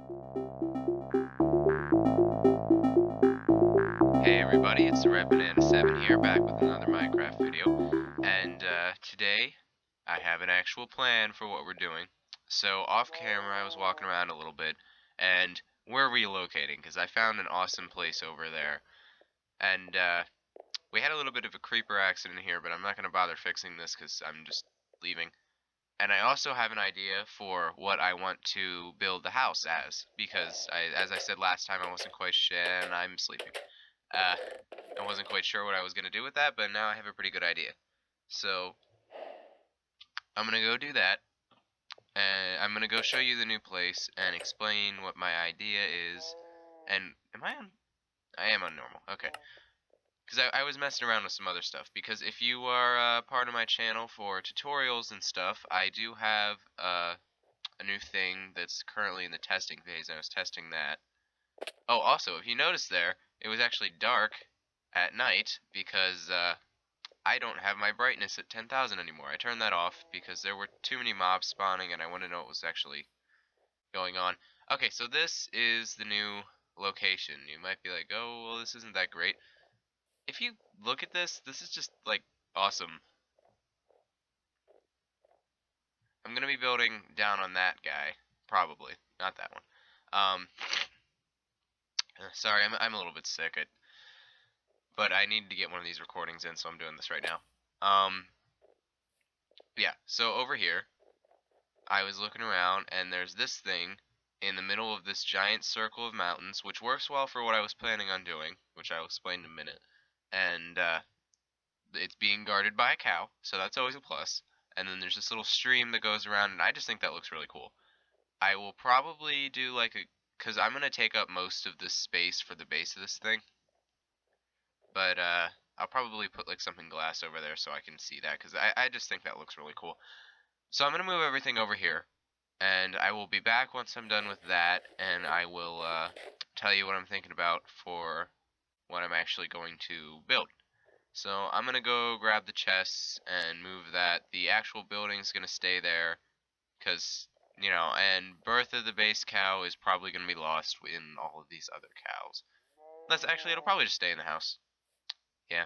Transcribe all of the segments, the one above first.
Hey everybody, it's the Red Banana 7 here, back with another Minecraft video. And today, I have an actual plan for what we're doing. So, off camera, I was walking around a little bit, and we're relocating, because I found an awesome place over there. And we had a little bit of a creeper accident here, but I'm not going to bother fixing this, because I'm just leaving. And I also have an idea for what I want to build the house as, because as I said last time, I wasn't quite sure, and I'm sleeping. Uh, I wasn't quite sure what I was going to do with that, but now I have a pretty good idea. So, I'm going to go do that, and I'm going to go show you the new place and explain what my idea is. And, am I on? I am on normal, okay. Because I was messing around with some other stuff, because if you are part of my channel for tutorials and stuff, I do have a new thing that's currently in the testing phase, and I was testing that. Oh, also, if you notice there, it was actually dark at night, because I don't have my brightness at 10,000 anymore. I turned that off because there were too many mobs spawning and I wanted to know what was actually going on. Okay, so this is the new location. You might be like, oh, well, this isn't that great. If you look at this, this is just, like, awesome. I'm going to be building down on that guy. Probably. Not that one. Sorry, I'm a little bit sick. But I need to get one of these recordings in, so I'm doing this right now. Yeah, so over here, I was looking around, and there's this thing in the middle of this giant circle of mountains, which works well for what I was planning on doing, which I'll explain in a minute. And it's being guarded by a cow, so that's always a plus. And then there's this little stream that goes around, and I just think that looks really cool. I will probably do like because I'm going to take up most of this space for the base of this thing. But I'll probably put like something glass over there so I can see that, because I just think that looks really cool. So I'm going to move everything over here. And I will be back once I'm done with that, and I will tell you what I'm thinking about for what I'm actually going to build. So I'm going to go grab the chests and move that. The actual building's going to stay there, because, you know, and Bertha the base cow is probably going to be lost in all of these other cows. Actually, it'll probably just stay in the house. Yeah.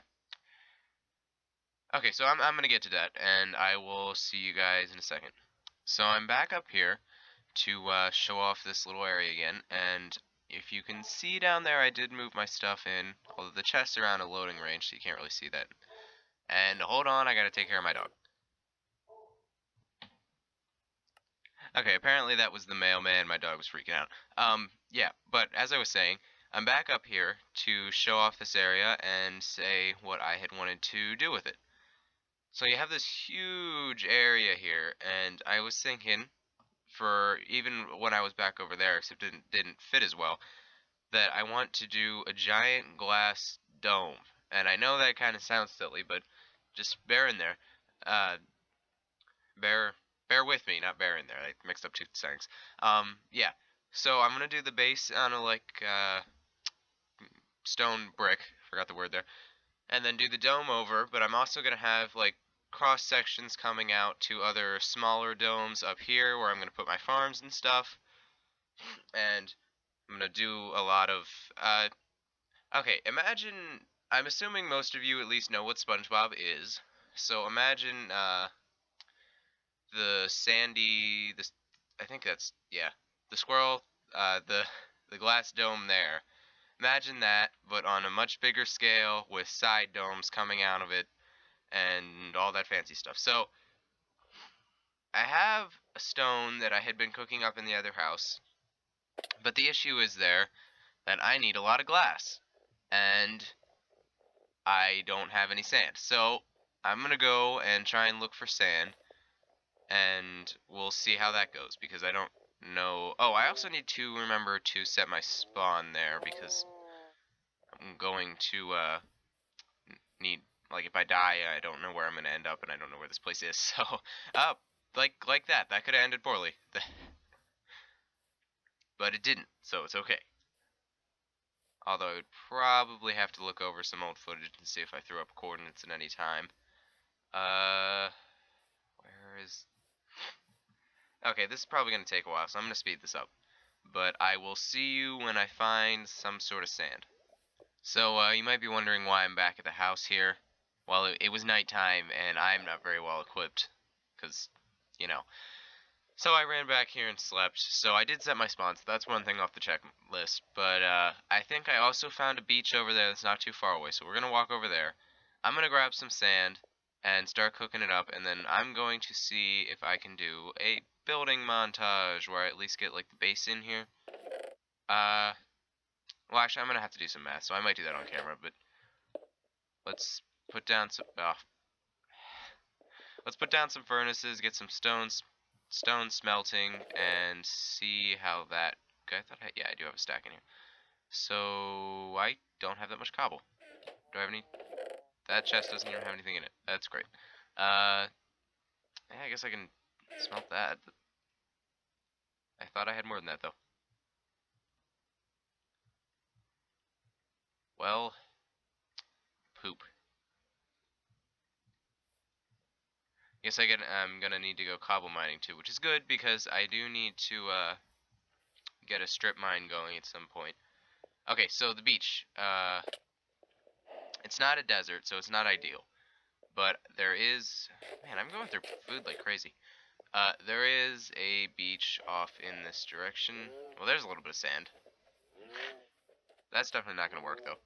Okay, so I'm going to get to that, and I will see you guys in a second. So I'm back up here to show off this little area again, and if you can see down there, I did move my stuff in, although the chests are around a loading range, so you can't really see that. And hold on, I gotta take care of my dog. Okay, apparently that was the mailman, my dog was freaking out. Yeah, but as I was saying, I'm back up here to show off this area and say what I had wanted to do with it. So you have this huge area here, and I was thinking, for even when I was back over there, except it didn't fit as well, that I want to do a giant glass dome. And I know that kind of sounds silly, but just bear in there. Uh, bear bear with me, not bear in there. I mixed up two things. Yeah. So I'm gonna do the base on a stone brick. Forgot the word there. And then do the dome over. But I'm also gonna have like cross sections coming out to other smaller domes up here where I'm gonna put my farms and stuff. And I'm gonna do a lot of okay, imagine, I'm assuming most of you at least know what SpongeBob is. So imagine the sandy, this, I think that's, yeah, the squirrel, the glass dome there. Imagine that, but on a much bigger scale with side domes coming out of it and all that fancy stuff. So I have a stone that I had been cooking up in the other house, but the issue is there that I need a lot of glass. And I don't have any sand. So I'm going to go and try and look for sand. And we'll see how that goes, because I don't know. Oh, I also need to remember to set my spawn there, because I'm going to need, like, if I die, I don't know where I'm going to end up, and I don't know where this place is. So, like that. That could have ended poorly. But it didn't, so it's okay. Although I would probably have to look over some old footage and see if I threw up coordinates at any time. Where is... Okay, this is probably going to take a while, so I'm going to speed this up. but I will see you when I find some sort of sand. So, you might be wondering why I'm back at the house here. Well, it was nighttime, and I'm not very well equipped, because, you know. So I ran back here and slept. So I did set my spawn, so that's one thing off the checklist. But, I think I also found a beach over there that's not too far away, so we're gonna walk over there. I'm gonna grab some sand and start cooking it up, and then I'm going to see if I can do a building montage where I at least get, like, the base in here. Uh, well, actually, I'm gonna have to do some math, so I might do that on camera, but let's put down some, let's put down some furnaces, get some stone smelting, and see how that, okay, yeah, I do have a stack in here. So, I don't have that much cobble. Do I have any? That chest doesn't even have anything in it. That's great. Yeah, I guess I can smelt that. I thought I had more than that, though. Well, poop. Guess I'm gonna need to go cobble mining too, which is good because I do need to get a strip mine going at some point. Okay, so the beach. It's not a desert, so it's not ideal. But there is, man, I'm going through food like crazy. There is a beach off in this direction. Well, there's a little bit of sand. That's definitely not gonna work though.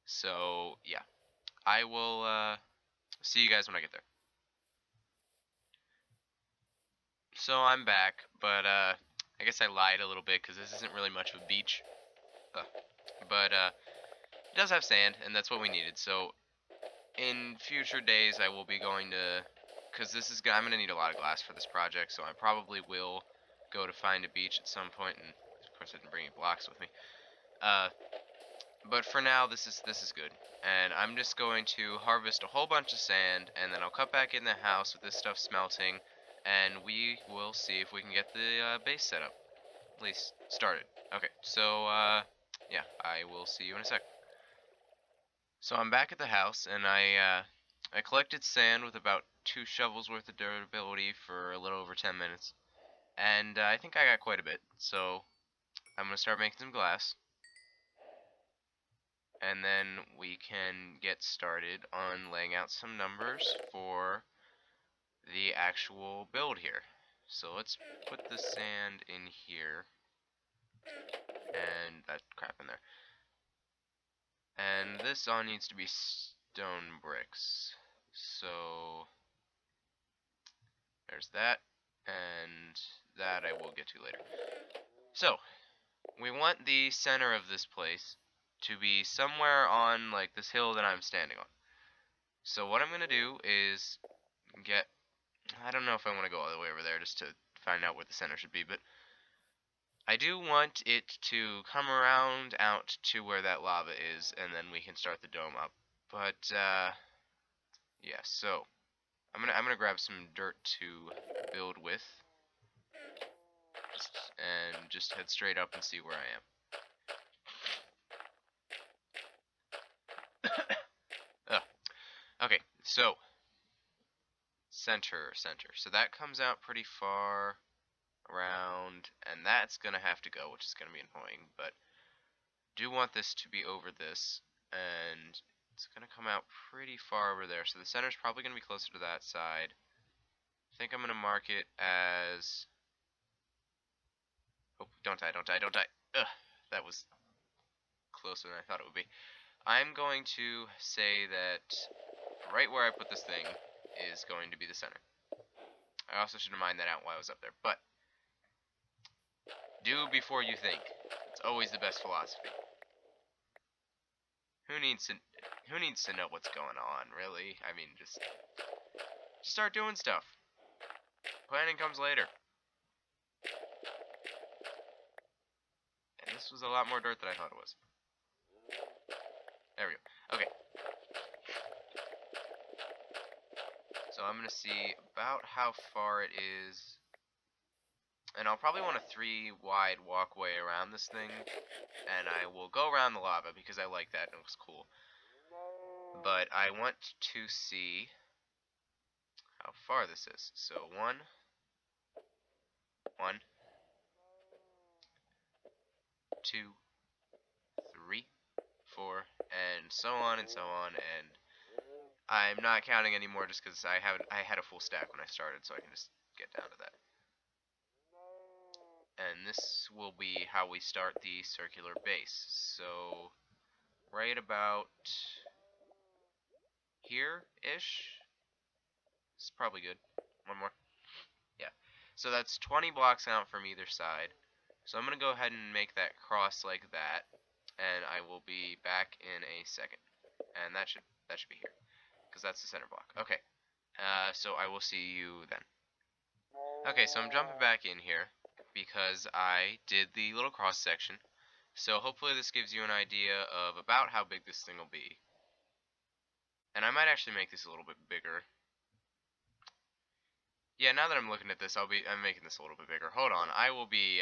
So yeah, I will see you guys when I get there. So I'm back, but I guess I lied a little bit because this isn't really much of a beach. But it does have sand, and that's what we needed. So in future days, I will be going to, because I'm gonna need a lot of glass for this project, so I probably will go to find a beach at some point, and of course I didn't bring any blocks with me. But for now, this is good, and I'm just going to harvest a whole bunch of sand, and then I'll cut back in the house with this stuff smelting, and we will see if we can get the base set up, at least started. Okay, so yeah, I will see you in a sec. So I'm back at the house, and I collected sand with about 2 shovels worth of durability for a little over 10 minutes, and I think I got quite a bit. So I'm gonna start making some glass, and then we can get started on laying out some numbers for the actual build here. So let's put the sand in here, and that crap in there. And this all needs to be stone bricks. So there's that, and that I will get to later. So, we want the center of this place to be somewhere on, like, this hill that I'm standing on. So what I'm going to do is get, I don't know if I want to go all the way over there just to find out where the center should be, but I do want it to come around out to where that lava is, and then we can start the dome up. But, yeah, so I'm gonna grab some dirt to build with, and just head straight up and see where I am. Okay, so center. So that comes out pretty far around, and that's gonna have to go, which is gonna be annoying, but do want this to be over this, and it's gonna come out pretty far over there. So the center's probably gonna be closer to that side. I think I'm gonna mark it as, oh, don't die. Ugh, that was closer than I thought it would be. I'm going to say that right where I put this thing is going to be the center. I also should have mined that out while I was up there, but do before you think. It's always the best philosophy. Who needs to know what's going on, really? I mean, just start doing stuff. Planning comes later. And this was a lot more dirt than I thought it was. There we go. Okay. So I'm gonna see about how far it is, and I'll probably want a 3 wide walkway around this thing, and I will go around the lava because I like that and it looks cool. But I want to see how far this is. So 1, 2, 3, 4, and so on and so on, and I'm not counting anymore just because I had a full stack when I started, so I can just get down to that. And this will be how we start the circular base. So right about here-ish. It's probably good. One more. Yeah. So that's 20 blocks out from either side. So I'm going to go ahead and make that cross like that, and I will be back in a second. And that should be here, because that's the center block. Okay. So I will see you then. Okay, so I'm jumping back in here because I did the little cross section. So hopefully this gives you an idea of about how big this thing will be. And I might actually make this a little bit bigger. Yeah, now that I'm looking at this, I'm making this a little bit bigger. Hold on, I will be,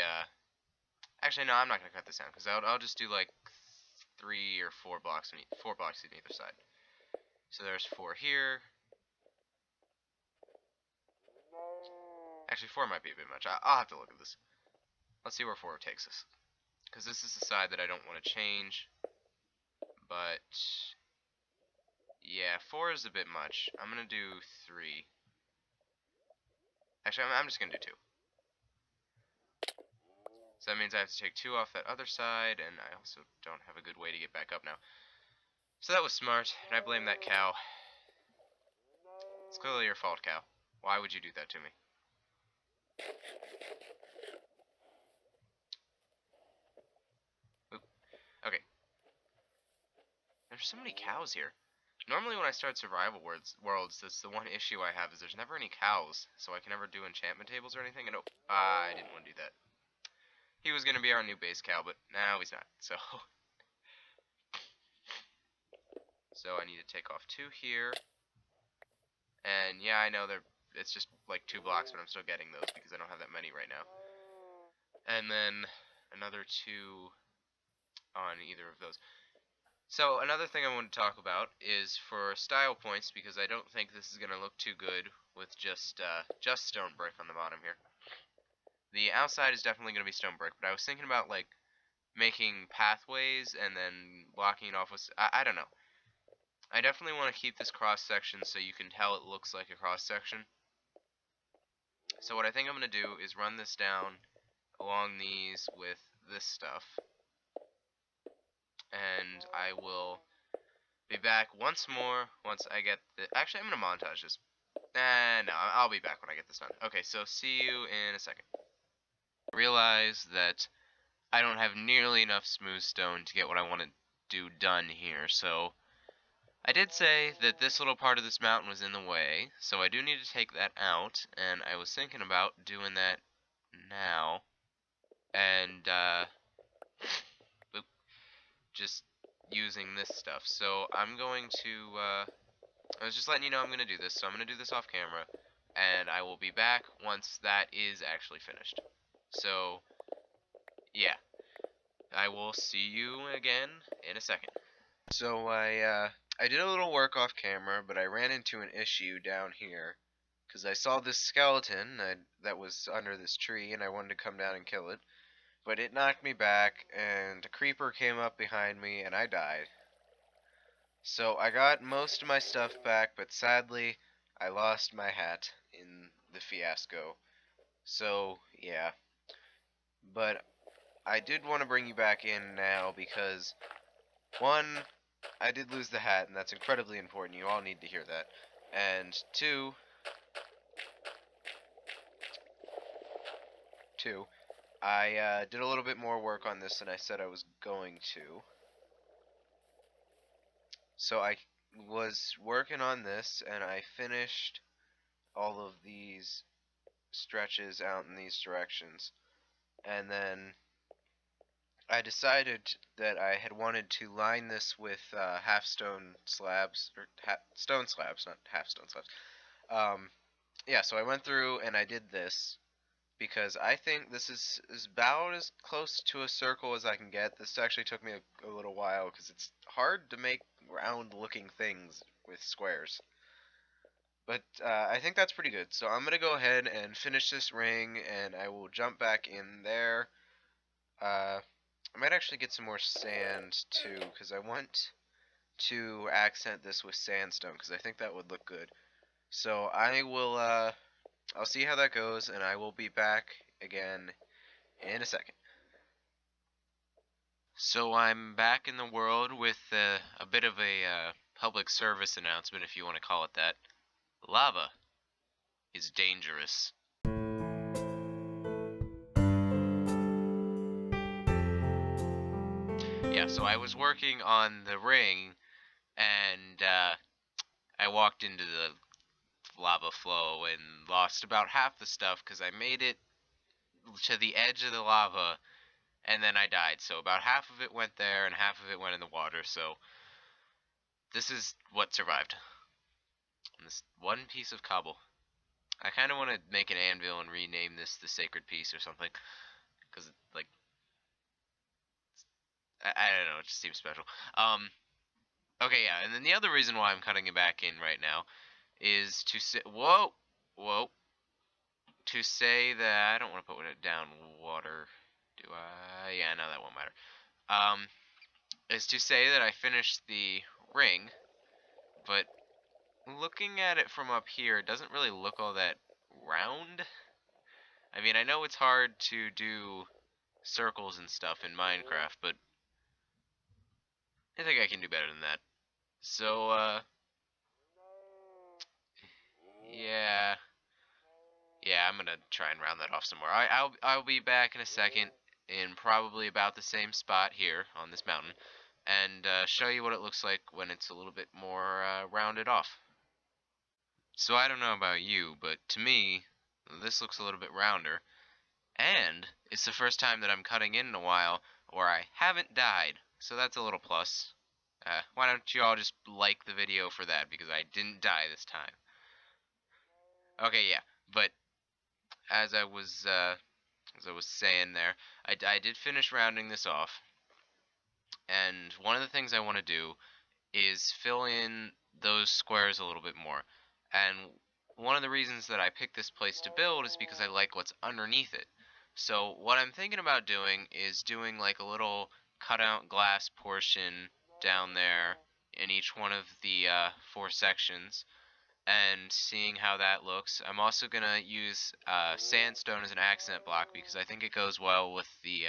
actually, no, I'm not gonna cut this down, because I'll just do like 3 or 4 blocks on either side. So there's 4 here. Actually, 4 might be a bit much. I'll have to look at this. Let's see where 4 takes us. Because this is the side that I don't want to change. But yeah, 4 is a bit much. I'm gonna do 3. Actually, I'm just gonna do 2. So that means I have to take 2 off that other side, and I also don't have a good way to get back up now. So that was smart, and I blame that cow. It's clearly your fault, cow. Why would you do that to me? Oop. Okay. There's so many cows here. Normally when I start survival worlds, that's the one issue I have, is there's never any cows, so I can never do enchantment tables or anything, and oh, I didn't want to do that. He was going to be our new base cow, but now he's not, so... So I need to take off 2 here, and yeah, I know it's just like 2 blocks, but I'm still getting those because I don't have that many right now. And then another 2 on either of those. So another thing I want to talk about is for style points, because I don't think this is going to look too good with just stone brick on the bottom here. The outside is definitely going to be stone brick, but I was thinking about like making pathways and then blocking it off with, I don't know. I definitely want to keep this cross section so you can tell it looks like a cross section. So what I think I'm going to do is run this down along these with this stuff. And I will be back once more once I get the... Actually, I'm going to montage this. No, I'll be back when I get this done. Okay, so see you in a second. I realize that I don't have nearly enough smooth stone to get what I want to do done here, so I did say that this little part of this mountain was in the way, so I do need to take that out, and I was thinking about doing that now, and just using this stuff. So I'm going to, I was just letting you know I'm going to do this, so I'm going to do this off camera, and I will be back once that is actually finished. So, yeah, I will see you again in a second. So I did a little work off camera, but I ran into an issue down here, because I saw this skeleton that was under this tree, and I wanted to come down and kill it. But it knocked me back, and a creeper came up behind me, and I died. So I got most of my stuff back, but sadly, I lost my hat in the fiasco. So, yeah. But I did want to bring you back in now because, one, I did lose the hat, and that's incredibly important. You all need to hear that. And two, I did a little bit more work on this than I said I was going to. So I was working on this, and I finished all of these stretches out in these directions. And then I decided that I had wanted to line this with half stone slabs, or stone slabs, not half stone slabs. Yeah, so I went through and I did this, because I think this is about as close to a circle as I can get. This actually took me a little while, because it's hard to make round-looking things with squares. But I think that's pretty good. So I'm going to go ahead and finish this ring, and I will jump back in there. I might actually get some more sand too, because I want to accent this with sandstone, because I think that would look good. So I will, I'll see how that goes, and I will be back again in a second. So I'm back in the world with a bit of a public service announcement, if you want to call it that. Lava is dangerous. Yeah, so I was working on the ring, and I walked into the lava flow and lost about half the stuff because I made it to the edge of the lava, and then I died. So about half of it went there, and half of it went in the water, so this is what survived. And this one piece of cobble. I kind of want to make an anvil and rename this the Sacred Piece or something, because, like, I don't know, it just seems special. Okay, yeah, and then the other reason why I'm cutting it back in right now is to say, whoa, to say that I don't want to put it down water, do I? Yeah, no, that won't matter. Is to say that I finished the ring, but looking at it from up here, it doesn't really look all that round. I mean, I know it's hard to do circles and stuff in Minecraft, but I think I can do better than that. So, yeah. Yeah, I'm gonna try and round that off some more. I'll be back in a second in probably about the same spot here on this mountain, and show you what it looks like when it's a little bit more rounded off. So I don't know about you, but to me, this looks a little bit rounder, and it's the first time that I'm cutting in a while where I haven't died, so that's a little plus. Why don't you all just like the video for that, because I didn't die this time. Okay, yeah, but as I was saying there, I did finish rounding this off, and one of the things I want to do is fill in those squares a little bit more. And one of the reasons that I picked this place to build is because I like what's underneath it. So what I'm thinking about doing is doing like a little cutout glass portion down there in each one of the 4 sections, and seeing how that looks. I'm also going to use sandstone as an accent block because I think it goes well with the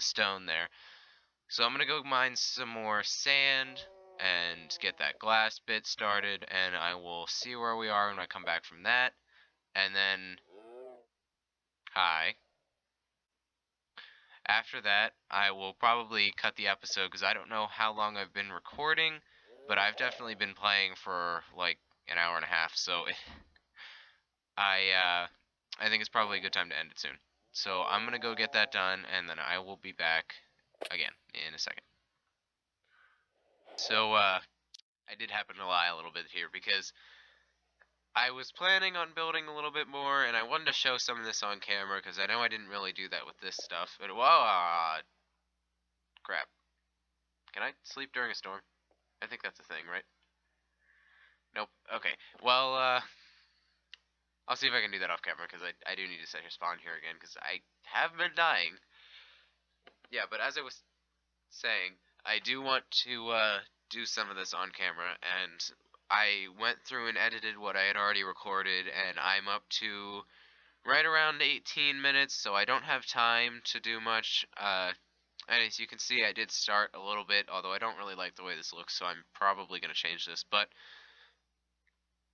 stone there. So I'm going to go mine some more sand and get that glass bit started, and I will see where we are when I come back from that. And then, hi. After that, I will probably cut the episode because I don't know how long I've been recording, but I've definitely been playing for like an hour and a half, so I think it's probably a good time to end it soon. So I'm gonna go get that done, and then I will be back again in a second. So I did happen to lie a little bit here because I was planning on building a little bit more, and I wanted to show some of this on camera because I know I didn't really do that with this stuff. But whoa, crap! Can I sleep during a storm? I think that's a thing, right? Nope. Okay. Well, I'll see if I can do that off camera because I do need to set your spawn here again because I have been dying. Yeah, but as I was saying, I do want to do some of this on camera, and I went through and edited what I had already recorded, and I'm up to right around 18 minutes, so I don't have time to do much. And as you can see, I did start a little bit, although I don't really like the way this looks, so I'm probably going to change this. But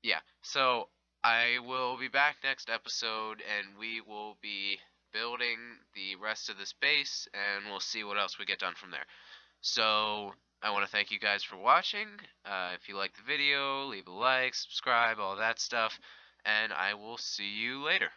yeah, so I will be back next episode, and we will be building the rest of this base, and we'll see what else we get done from there. So I want to thank you guys for watching. If you liked the video, leave a like, subscribe, all that stuff, and I will see you later.